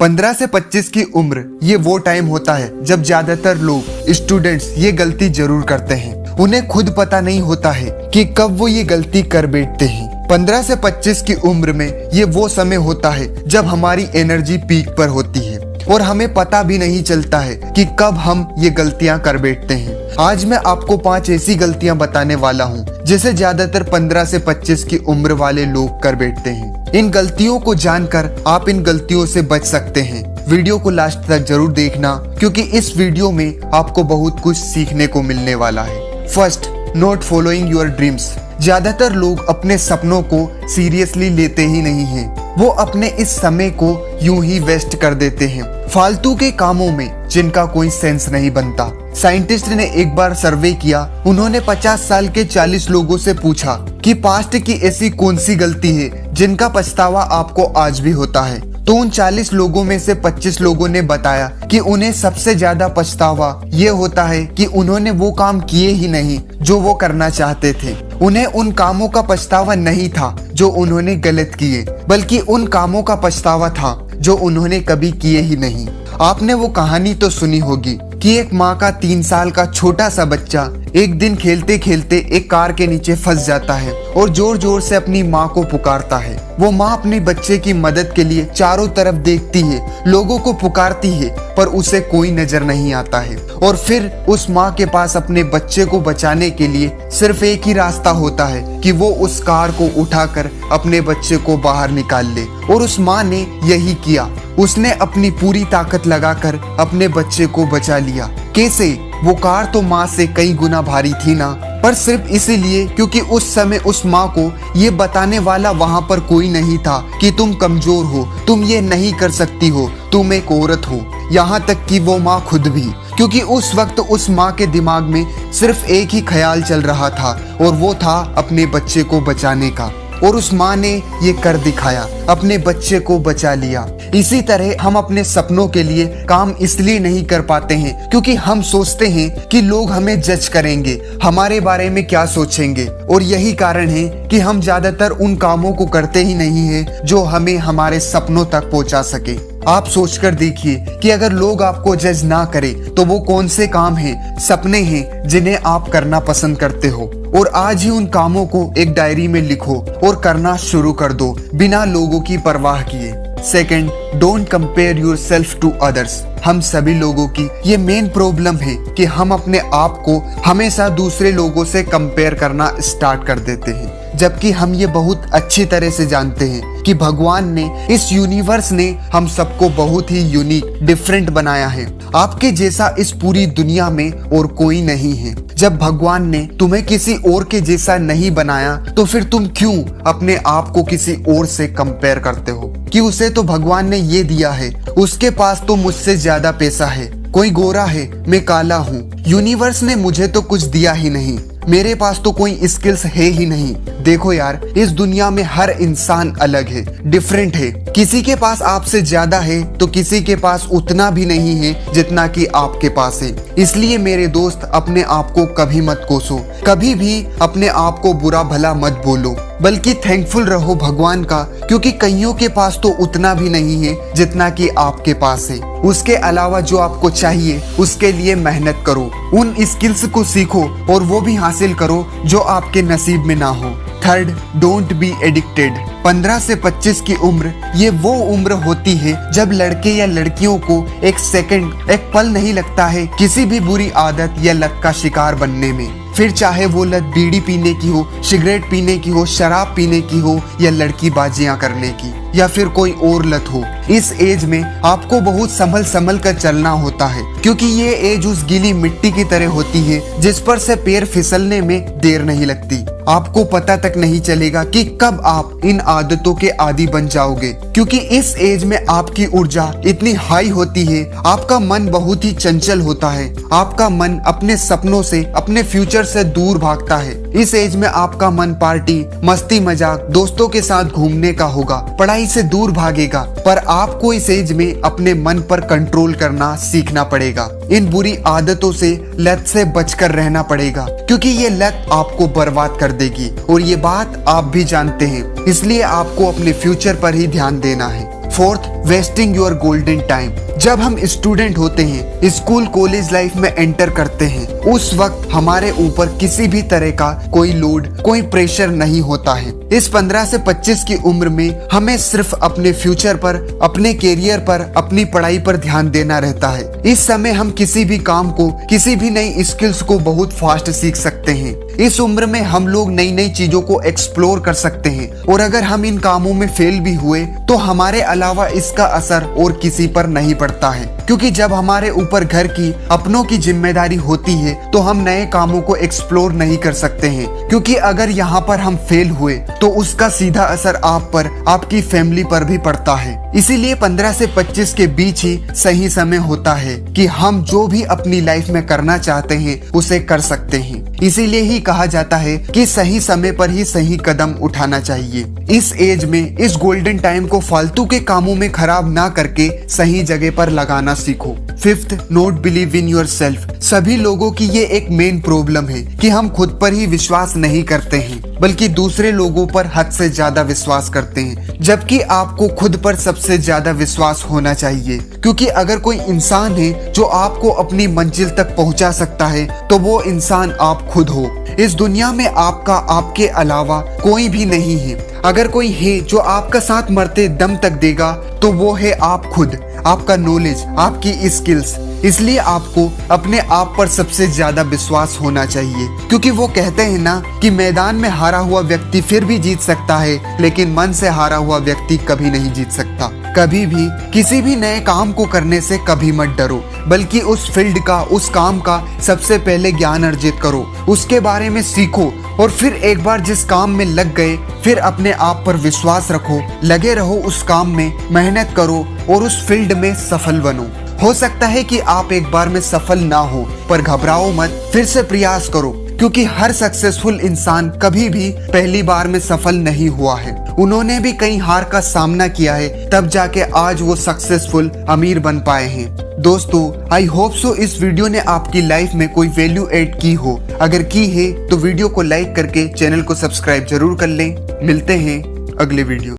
15 से 25 की उम्र ये वो टाइम होता है जब ज्यादातर लोग स्टूडेंट्स ये गलती जरूर करते हैं। उन्हें खुद पता नहीं होता है कि कब वो ये गलती कर बैठते हैं। 15 से 25 की उम्र में ये वो समय होता है जब हमारी एनर्जी पीक पर होती है और हमें पता भी नहीं चलता है कि कब हम ये गलतियां कर बैठते हैं। आज मैं आपको 5 ऐसी गलतियां बताने वाला हूं जिसे ज्यादातर 15 से 25 की उम्र वाले लोग कर बैठते हैं। इन गलतियों को जानकर आप इन गलतियों से बच सकते हैं। वीडियो को लास्ट तक जरूर देखना क्योंकि इस वीडियो में आपको बहुत कुछ सीखने को मिलने वाला है। First, not following your dreams. ज्यादातर लोग अपने सपनों को सीरियसली लेते ही नहीं हैं। वो अपने इस समय को यूं ही वेस्ट कर देते हैं फालतू के कामों में जिनका कोई सेंस नहीं बनता। साइंटिस्ट ने एक बार सर्वे किया। उन्होंने 50 साल के 40 लोगों से पूछा कि पास्ट की ऐसी कौन सी गलती है जिनका पछतावा आपको आज भी होता है। तो उन 40 लोगों में से 25 लोगों ने बताया कि उन्हें सबसे ज्यादा पछतावा ये होता है कि उन्होंने वो काम किए ही नहीं जो वो करना चाहते थे। उन्हें उन कामों का पछतावा नहीं था जो उन्होंने गलत किए, बल्कि उन कामों का पछतावा था जो उन्होंने कभी किए ही नहीं। आपने वो कहानी तो सुनी होगी कि एक माँ का 3 साल का छोटा सा बच्चा एक दिन खेलते खेलते एक कार के नीचे फंस जाता है और जोर जोर से अपनी माँ को पुकारता है। वो माँ अपने बच्चे की मदद के लिए चारों तरफ देखती है, लोगों को पुकारती है, पर उसे कोई नजर नहीं आता है। और फिर उस माँ के पास अपने बच्चे को बचाने के लिए सिर्फ एक ही रास्ता होता है कि वो उस कार को उठाकर अपने बच्चे को बाहर निकाल ले। और उस माँ ने यही किया। उसने अपनी पूरी ताकत लगाकर अपने बच्चे को बचा लिया। कैसे? वो कार तो माँ से कई गुना भारी थी ना, पर सिर्फ इसीलिए क्योंकि उस समय उस माँ को ये बताने वाला वहाँ पर कोई नहीं था कि तुम कमजोर हो, तुम ये नहीं कर सकती हो, तुम एक औरत हो। यहाँ तक कि वो माँ खुद भी, क्योंकि उस वक्त उस माँ के दिमाग में सिर्फ एक ही ख्याल चल रहा था और वो था अपने बच्चे को बचाने का। और उस माँ ने ये कर दिखाया, अपने बच्चे को बचा लिया। इसी तरह हम अपने सपनों के लिए काम इसलिए नहीं कर पाते हैं क्योंकि हम सोचते हैं कि लोग हमें जज करेंगे, हमारे बारे में क्या सोचेंगे। और यही कारण है कि हम ज्यादातर उन कामों को करते ही नहीं हैं जो हमें हमारे सपनों तक पहुंचा सके। आप सोचकर देखिए कि अगर लोग आपको जज ना करें तो वो कौन से काम हैं, सपने हैं जिन्हें आप करना पसंद करते हो। और आज ही उन कामों को एक डायरी में लिखो और करना शुरू कर दो बिना लोगों की परवाह किए। Second, don't compare yourself to others. हम सभी लोगों की ये मेन प्रॉब्लम है कि हम अपने आप को हमेशा दूसरे लोगों से कंपेयर करना स्टार्ट कर देते हैं, जबकि हम ये बहुत अच्छी तरह से जानते हैं कि भगवान ने, इस यूनिवर्स ने हम सबको बहुत ही यूनिक, डिफरेंट बनाया है। आपके जैसा इस पूरी दुनिया में और कोई नहीं है। जब भगवान ने तुम्हें किसी और के जैसा नहीं बनाया तो फिर तुम क्यों अपने आप को किसी और से कंपेयर करते हो कि उसे तो भगवान ने ये दिया है, उसके पास तो मुझसे ज्यादा पैसा है, कोई गोरा है, मैं काला हूँ, यूनिवर्स ने मुझे तो कुछ दिया ही नहीं, मेरे पास तो कोई स्किल्स है ही नहीं। देखो यार, इस दुनिया में हर इंसान अलग है, डिफरेंट है। किसी के पास आपसे ज्यादा है तो किसी के पास उतना भी नहीं है जितना कि आपके पास है। इसलिए मेरे दोस्त, अपने आप को कभी मत कोसो, कभी भी अपने आप को बुरा भला मत बोलो, बल्कि थैंकफुल रहो भगवान का, क्योंकि कईयों के पास तो उतना भी नहीं है जितना कि आपके पास है। उसके अलावा जो आपको चाहिए उसके लिए मेहनत करो, उन स्किल्स को सीखो और वो भी हासिल करो जो आपके नसीब में ना हो। Third, don't be addicted. 15 से 25 की उम्र ये वो उम्र होती है जब लड़के या लड़कियों को एक सेकंड, एक पल नहीं लगता है किसी भी बुरी आदत या लत का शिकार बनने में। फिर चाहे वो लत बीड़ी पीने की हो, सिगरेट पीने की हो, शराब पीने की हो या लड़की बाजियां करने की, या फिर कोई और लत हो। इस एज में आपको बहुत संभल कर चलना होता है, क्योंकि ये एज उस गीली मिट्टी की तरह होती है जिस पर से पैर फिसलने में देर नहीं लगती। आपको पता तक नहीं चलेगा कि कब आप इन आदतों के आदी बन जाओगे, क्योंकि इस एज में आपकी ऊर्जा इतनी हाई होती है, आपका मन बहुत ही चंचल होता है, आपका मन अपने सपनों से, अपने फ्यूचर से दूर भागता है। इस एज में आपका मन पार्टी, मस्ती मजाक, दोस्तों के साथ घूमने का होगा, पढ़ाई से दूर भागेगा। पर आपको इस एज में अपने मन पर कंट्रोल करना सीखना पड़ेगा। इन बुरी आदतों से, लत से बचकर रहना पड़ेगा, क्योंकि ये लत आपको बर्बाद कर देगी और ये बात आप भी जानते हैं। इसलिए आपको अपने फ्यूचर पर ही ध्यान देना है। Fourth, wasting your golden time. जब हम स्टूडेंट होते हैं, स्कूल कॉलेज लाइफ में एंटर करते हैं, उस वक्त हमारे ऊपर किसी भी तरह का कोई लोड, कोई प्रेशर नहीं होता है। इस 15 से 25 की उम्र में हमें सिर्फ अपने फ्यूचर पर, अपने कैरियर पर, अपनी पढ़ाई पर ध्यान देना रहता है। इस समय हम किसी भी काम को, किसी भी नई स्किल्स को बहुत फास्ट सीख सकते हैं। इस उम्र में हम लोग नई नई चीजों को एक्सप्लोर कर सकते हैं, और अगर हम इन कामों में फेल भी हुए तो हमारे अलावा इसका असर और किसी पर नहीं पड़ता है, क्योंकि जब हमारे ऊपर घर की, अपनों की जिम्मेदारी होती है तो हम नए कामों को एक्सप्लोर नहीं कर सकते हैं, क्योंकि अगर यहाँ पर हम फेल हुए तो उसका सीधा असर आप पर, आपकी फैमिली पर भी पड़ता है। इसीलिए 15 से 25 के बीच ही सही समय होता है कि हम जो भी अपनी लाइफ में करना चाहते हैं उसे कर सकते हैं। इसीलिए ही कहा जाता है कि सही समय पर ही सही कदम उठाना चाहिए। इस एज में, इस गोल्डन टाइम को फालतू के कामों में खराब ना करके सही जगह पर लगाना सीखो। Fifth, not believe in your self. सभी लोगों की ये एक मेन प्रॉब्लम है कि हम खुद पर ही विश्वास नहीं करते हैं, बल्कि दूसरे लोगों पर हद से ज्यादा विश्वास करते हैं, जबकि आपको खुद पर सबसे ज्यादा विश्वास होना चाहिए। क्योंकि अगर कोई इंसान है जो आपको अपनी मंजिल तक पहुंचा सकता है तो वो इंसान आप खुद हो। इस दुनिया में आपका, आपके अलावा कोई भी नहीं है। अगर कोई है जो आपका साथ मरते दम तक देगा तो वो है आप खुद, आपका नॉलेज, आपकी स्किल्स। इसलिए आपको अपने आप पर सबसे ज्यादा विश्वास होना चाहिए, क्योंकि वो कहते हैं ना कि मैदान में हारा हुआ व्यक्ति फिर भी जीत सकता है, लेकिन मन से हारा हुआ व्यक्ति कभी नहीं जीत सकता। कभी भी किसी भी नए काम को करने से कभी मत डरो, बल्कि उस फील्ड का, उस काम का सबसे पहले ज्ञान अर्जित करो, उसके बारे में सीखो, और फिर एक बार जिस काम में लग गए फिर अपने आप पर विश्वास रखो, लगे रहो उस काम में, मेहनत करो और उस फील्ड में सफल बनो। हो सकता है कि आप एक बार में सफल ना हो, पर घबराओ मत, फिर से प्रयास करो, क्योंकि हर सक्सेसफुल इंसान कभी भी पहली बार में सफल नहीं हुआ है। उन्होंने भी कई हार का सामना किया है, तब जाके आज वो सक्सेसफुल, अमीर बन पाए हैं। दोस्तों, आई होप सो इस वीडियो ने आपकी लाइफ में कोई वैल्यू ऐड की हो। अगर की है तो वीडियो को लाइक करके चैनल को सब्सक्राइब जरूर कर लें। मिलते हैं अगले वीडियो।